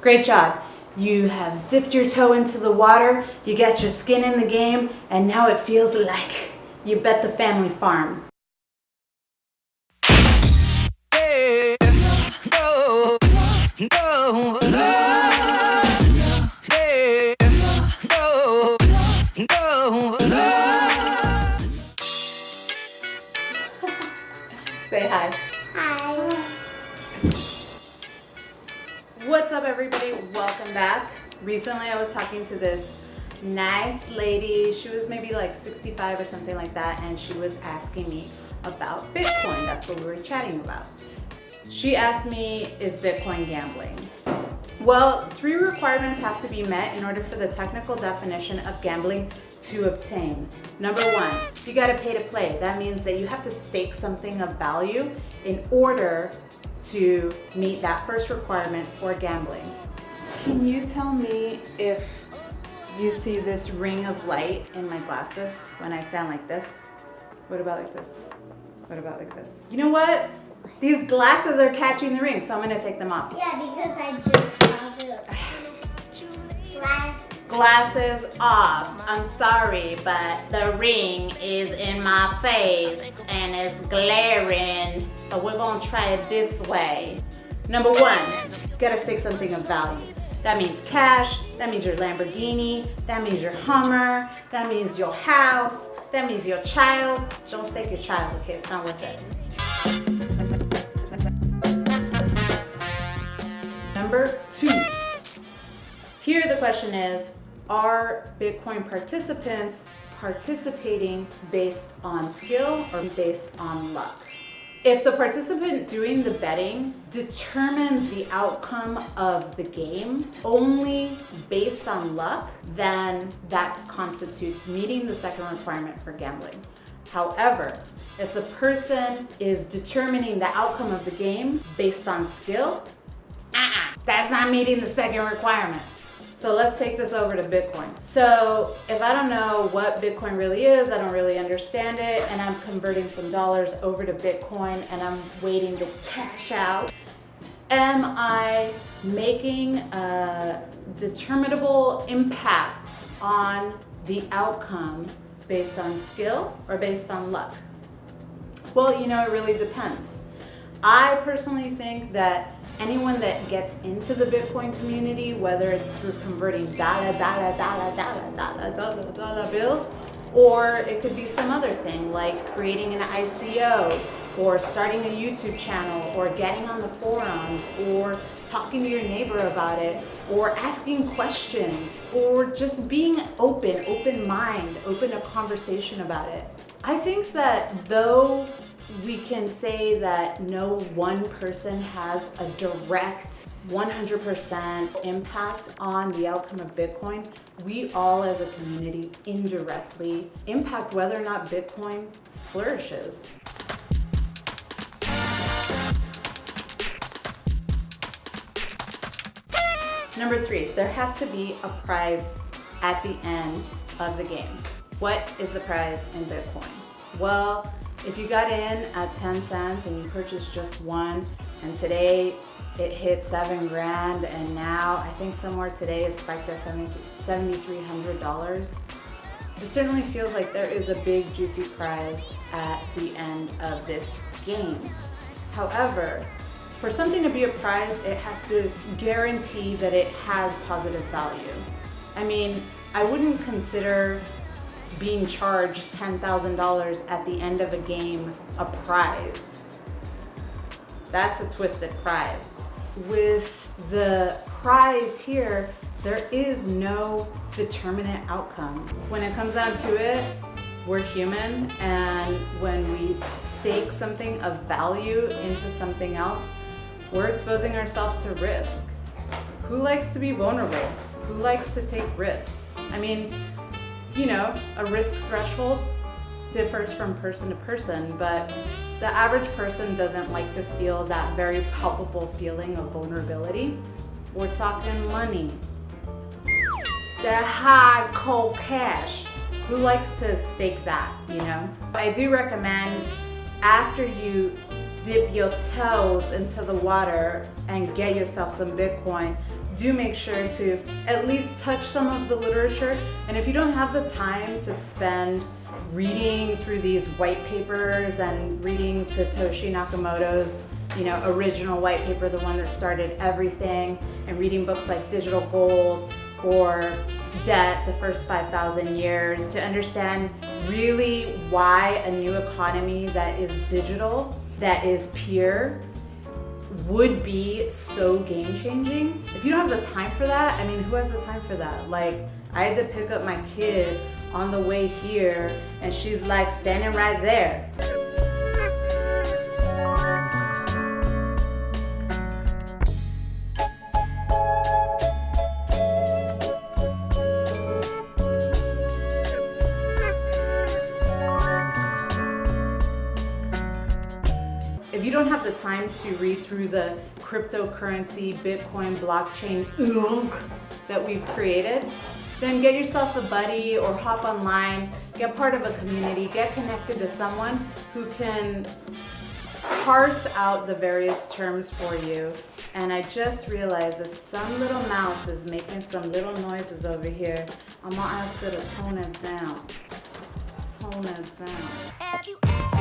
Great job. You have dipped your toe into the water, you got your skin in the game, and now it feels like you bet the family farm. Say hi. Hi. What's up, everybody? Welcome back. Recently I was talking to this nice lady. She was maybe like 65 or something like that, and she was asking me about Bitcoin. That's what we were chatting about. She asked me, is Bitcoin gambling? Well, 3 requirements have to be met in order for the technical definition of gambling to obtain. Number 1, you gotta pay to play. That means that you have to stake something of value in order to meet that first requirement for gambling. Can you tell me if you see this ring of light in my glasses when I stand like this? What about like this? What about like this? You know what? These glasses are catching the ring, so I'm gonna take them off. Yeah, because I just saw the Glasses off. I'm sorry, but the ring is in my face and it's glaring, so we're gonna try it this way. Number 1, you gotta stake something of value. That means cash, that means your Lamborghini, that means your Hummer, that means your house, that means your child. Don't stake your child, okay? It's not worth it. Number 2. Here the question is, are Bitcoin participants participating based on skill or based on luck? If the participant doing the betting determines the outcome of the game only based on luck, then that constitutes meeting the second requirement for gambling. However, if the person is determining the outcome of the game based on skill, that's not meeting the second requirement. So let's take this over to Bitcoin. So if I don't know what Bitcoin really is, I don't really understand it, and I'm converting some dollars over to Bitcoin and I'm waiting to cash out, am I making a determinable impact on the outcome based on skill or based on luck? Well, you know, it really depends. I personally think that anyone that gets into the Bitcoin community, whether it's through converting dollar bills, or it could be some other thing like creating an ICO or starting a YouTube channel or getting on the forums or talking to your neighbor about it or asking questions or just being open mind, open to conversation about it. I think that though we can say that no one person has a direct 100% impact on the outcome of Bitcoin, we all as a community indirectly impact whether or not Bitcoin flourishes. Number 3, there has to be a prize at the end of the game. What is the prize in Bitcoin? Well, if you got in at 10 cents and you purchased just one, and today it hit $7,000, and now I think somewhere today it's spiked at $7,300, it certainly feels like there is a big juicy prize at the end of this game. However, for something to be a prize, it has to guarantee that it has positive value. I mean, I wouldn't consider being charged $10,000 at the end of a game a prize. That's a twisted prize. With the prize here, there is no determinate outcome. When it comes down to it, we're human, and when we stake something of value into something else, we're exposing ourselves to risk. Who likes to be vulnerable? Who likes to take risks? I mean, you know, a risk threshold differs from person to person, but the average person doesn't like to feel that very palpable feeling of vulnerability. We're talking money. That high, cold cash. Who likes to stake that, you know? I do recommend after you dip your toes into the water and get yourself some Bitcoin, do make sure to at least touch some of the literature. And if you don't have the time to spend reading through these white papers and reading Satoshi Nakamoto's, original white paper, the one that started everything, and reading books like Digital Gold or Debt, the first 5,000 years, to understand really why a new economy that is digital, that is peer, would be so game-changing. If you don't have the time for that, who has the time for that? Like, I had to pick up my kid on the way here, and she's like standing right there. If you don't have the time to read through the cryptocurrency, Bitcoin, blockchain that we've created, then get yourself a buddy or hop online, get part of a community, get connected to someone who can parse out the various terms for you. And I just realized that some little mouse is making some little noises over here. I'm gonna ask her to tone it down. Tone it down.